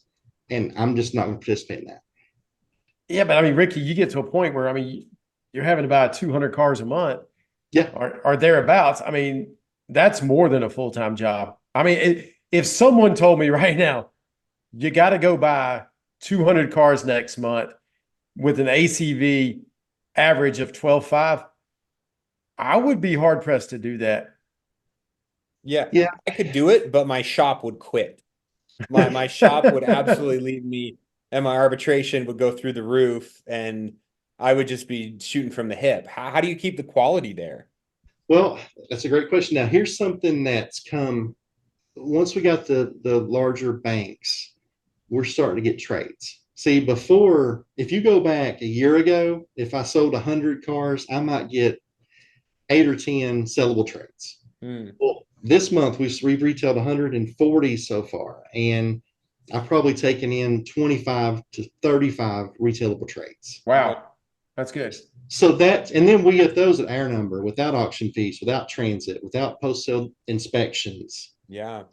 and I'm just not going to participate in that. Yeah, but I mean, Ricky, you get to a point where, I mean, you're having to buy 200 cars a month. Yeah. Or thereabouts. I mean, that's more than a full-time job. I mean, if someone told me right now, you got to go buy 200 cars next month with an ACV average of 12.5, I would be hard pressed to do that. Yeah. Yeah. I could do it, but my shop would quit. My shop would absolutely leave me, and my arbitration would go through the roof, and I would just be shooting from the hip. How do you keep the quality there? Well, that's a great question. Now, here's something that's come once we got the larger banks, we're starting to get trades. See, before, if you go back a year ago, if I sold 100 cars, I might get 8 or 10 sellable trades. Well, this month we've retailed 140 so far, and I've probably taken in 25 to 35 retailable trades. Wow, that's good. So that, and then we get those at our number without auction fees, without transit, without post-sale inspections. Yeah.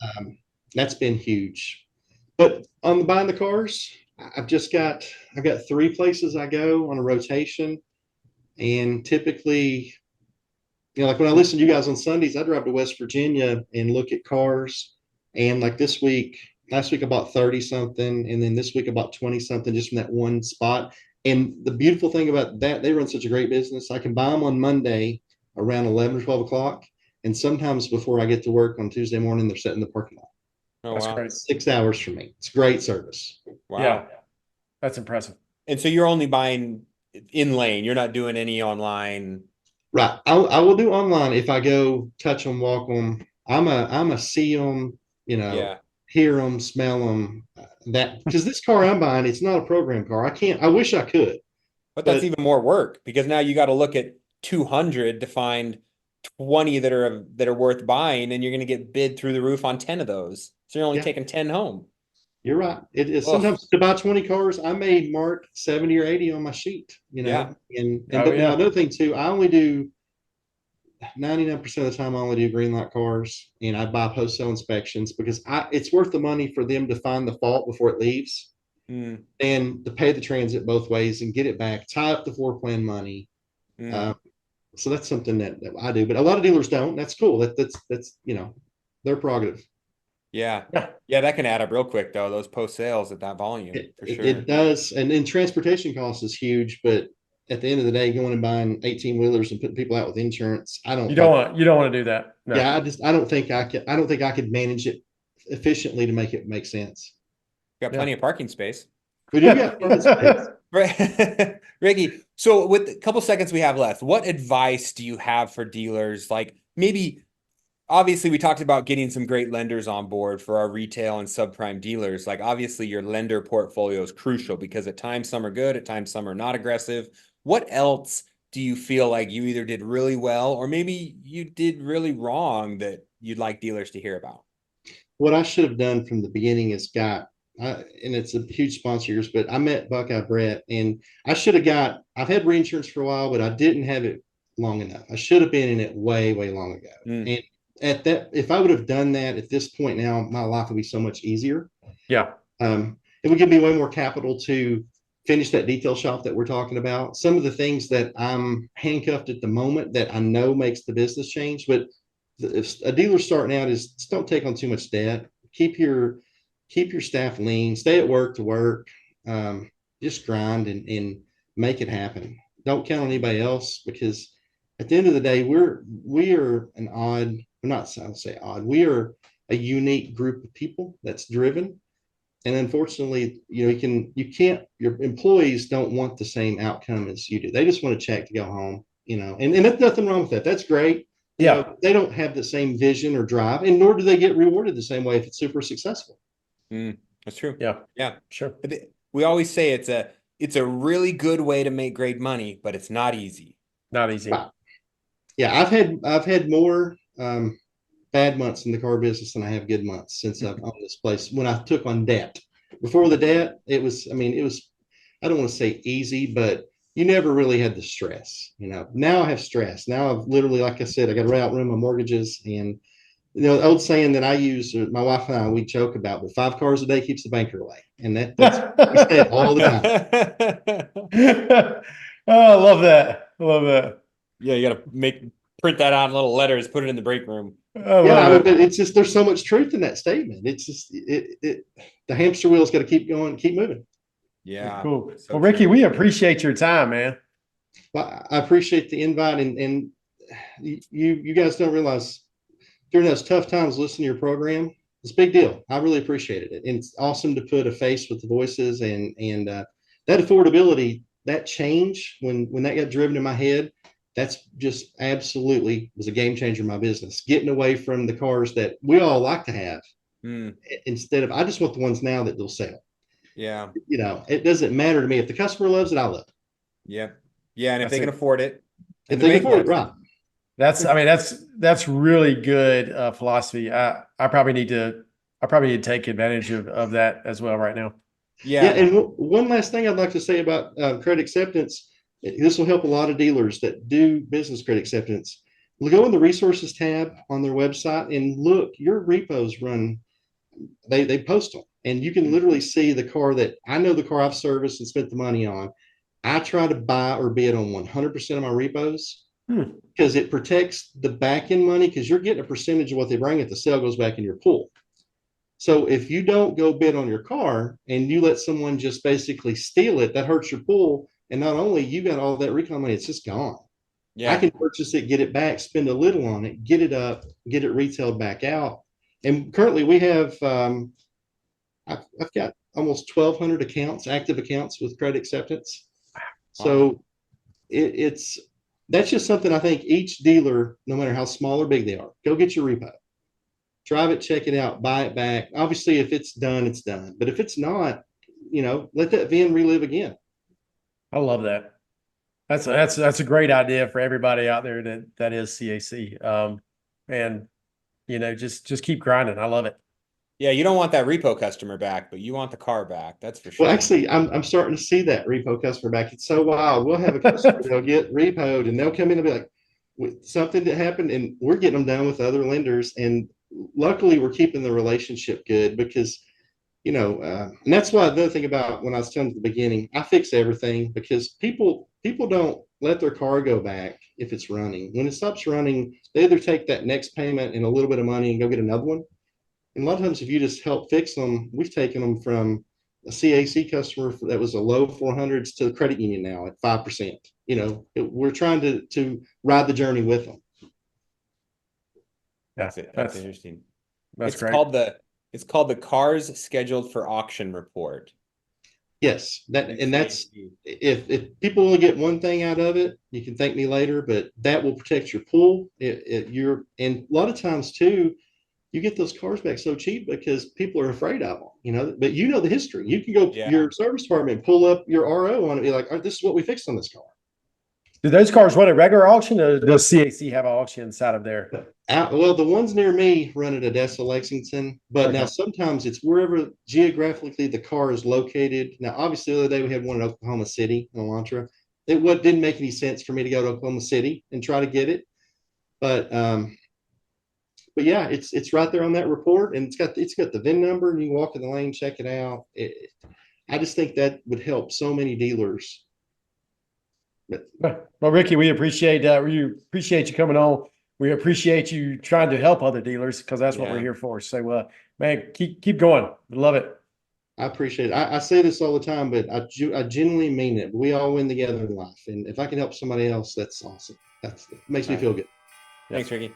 That's been huge. But on buying the cars, I've got 3 places I go on a rotation. And typically, like when I listen to you guys on Sundays, I drive to West Virginia and look at cars. And like last week I bought 30 something. And then this week I bought 20 something just from that one spot. And the beautiful thing about that, they run such a great business. I can buy them on Monday around 11 or 12 o'clock. And sometimes before I get to work on Tuesday morning, they're sitting in the parking lot. Oh, that's wow. great. 6 hours for me. It's great service. Wow. Yeah, that's impressive. And so you're only buying in lane. You're not doing any online. Right. I will do online if I go touch them, walk them. I'm a see them, Yeah. hear them, smell them. That because this car I'm buying, it's not a program car. I wish I could. But that's even more work, because now you got to look at 200 to find 20 that are worth buying, and you're going to get bid through the roof on 10 of those. So you're only taking 10 home. You're right. It is sometimes to buy 20 cars, I may mark 70 or 80 on my sheet, Yeah. And now another thing too, I only do 99% of the time I only do green light cars, and I buy post sale inspections because it's worth the money for them to find the fault before it leaves. And to pay the transit both ways and get it back, tie up the floor plan money. So that's something that I do, but a lot of dealers don't. That's cool. That's their prerogative. Yeah. That can add up real quick though. Those post sales at that volume, for sure. It does, and then transportation costs is huge. But at the end of the day, going and buying 18 wheelers and putting people out with insurance, You don't want to do that. No. Yeah, I don't think I could manage it efficiently to make it make sense. Got plenty of parking space. We do got parking space. Right. Ricky, so with a couple seconds we have left, what advice do you have for dealers? Like, maybe, obviously we talked about getting some great lenders on board for our retail and subprime dealers. Like, obviously your lender portfolio is crucial because at times some are good, at times some are not aggressive. What else do you feel like you either did really well or maybe you did really wrong that you'd like dealers to hear about? What I should have done from the beginning is and it's a huge sponsor of yours, but I met Buckeye Brett, and I've had reinsurance for a while, but I didn't have it long enough. I should have been in it way, way long ago. And if I would have done that at this point now, my life would be so much easier. Yeah. It would give me way more capital to finish that detail shop that we're talking about. Some of the things that I'm handcuffed at the moment that I know makes the business change, but if a dealer starting out is just don't take on too much debt. Keep your staff lean, stay at work to work, just grind and make it happen. Don't count on anybody else, because at the end of the day, we are an odd, I'll say odd, we are a unique group of people that's driven. And unfortunately, your employees don't want the same outcome as you do. They just want a check to go home, and there's nothing wrong with that. That's great. They don't have the same vision or drive, and nor do they get rewarded the same way if it's super successful. That's true. Yeah, sure. We always say it's a really good way to make great money, but it's not easy. Not easy. Right. Yeah, I've had more bad months in the car business than I have good months since I've owned this place. When I took on debt, before the debt, it was I don't want to say easy, but you never really had the stress. Now I have stress. Now I've literally, like I said, I got to outrun my mortgages. And the old saying that I use, my wife and I, we joke about, but 5 cars a day keeps the banker away. And that's we say it all the time. Oh, I love that. I love that. Yeah, you got to print that out in little letters, put it in the break room. Yeah, but it's just, there's so much truth in that statement. It's just the hamster wheel's got to keep going, keep moving. Yeah, cool. So well, Ricky, we appreciate your time, man. Well, I appreciate the invite, and you guys don't realize during those tough times, listening to your program, it's a big deal. I really appreciated it, and it's awesome to put a face with the voices, and that affordability, that change when that got driven in my head. That's just absolutely was a game changer in my business. Getting away from the cars that we all like to have, instead of, I just want the ones now that they'll sell. Yeah. It doesn't matter to me. If the customer loves it, I love it. Yeah. Yeah. And if they can afford it. If they can afford it, right. That's really good philosophy. I probably need to take advantage of that as well right now. Yeah. And one last thing I'd like to say about credit acceptance. This will help a lot of dealers that do business credit acceptance. We'll go in the resources tab on their website and look, your repos run, they post them, and you can literally see the car that I know, the car I've serviced and spent the money on. I try to buy or bid on 100% of my repos because it protects the back end money, because you're getting a percentage of what they bring at the sale goes back in your pool. So if you don't go bid on your car and you let someone just basically steal it, that hurts your pool. And not only you got all that recon money, it's just gone. Yeah. I can purchase it, get it back, spend a little on it, get it up, get it retailed back out. And currently we have, I've got almost 1,200 accounts, active accounts with credit acceptance. So that's just something I think each dealer, no matter how small or big they are, go get your repo, drive it, check it out, buy it back. Obviously, if it's done, it's done. But if it's not, let that VIN relive again. I love that. That's a great idea for everybody out there that is CAC. And just keep grinding. I love it. Yeah, you don't want that repo customer back, but you want the car back. That's for sure. Well, actually, I'm starting to see that repo customer back. It's so wild. We'll have a customer, they'll get repoed, and they'll come in and be like, with something that happened, and we're getting them done with other lenders. And luckily, we're keeping the relationship good because, and that's why the other thing about when I was telling you at the beginning, I fix everything, because people don't let their car go back if it's running. When it stops running, they either take that next payment and a little bit of money and go get another one. And a lot of times, if you just help fix them, we've taken them from a CAC customer that was a low 400s to the credit union now at 5%. We're trying to ride the journey with them. That's it. That's interesting. That's great. It's called the Cars Scheduled for Auction Report. Yes, that's if people only get one thing out of it, you can thank me later, but that will protect your pool. And a lot of times too, you get those cars back so cheap because people are afraid of them, but the history. You can go to your service department, pull up your RO on it, be like, this is what we fixed on this car. Do those cars run a regular auction, or does CAC have an auction inside of there? Well, the ones near me run at Odessa, Lexington, but now sometimes it's wherever geographically the car is located. Now, obviously, the other day we had one in Oklahoma City, in Elantra. It didn't make any sense for me to go to Oklahoma City and try to get it, but yeah, it's right there on that report, and it's got the VIN number, and you can walk in the lane, check it out. I just think that would help so many dealers. Well, Ricky, we appreciate you coming on. We appreciate you trying to help other dealers, because that's what we're here for. So, man, keep going. Love it. I appreciate it. I say this all the time, but I genuinely mean it. We all win together in life, and if I can help somebody else, that's awesome. That makes me feel good. Thanks, Ricky.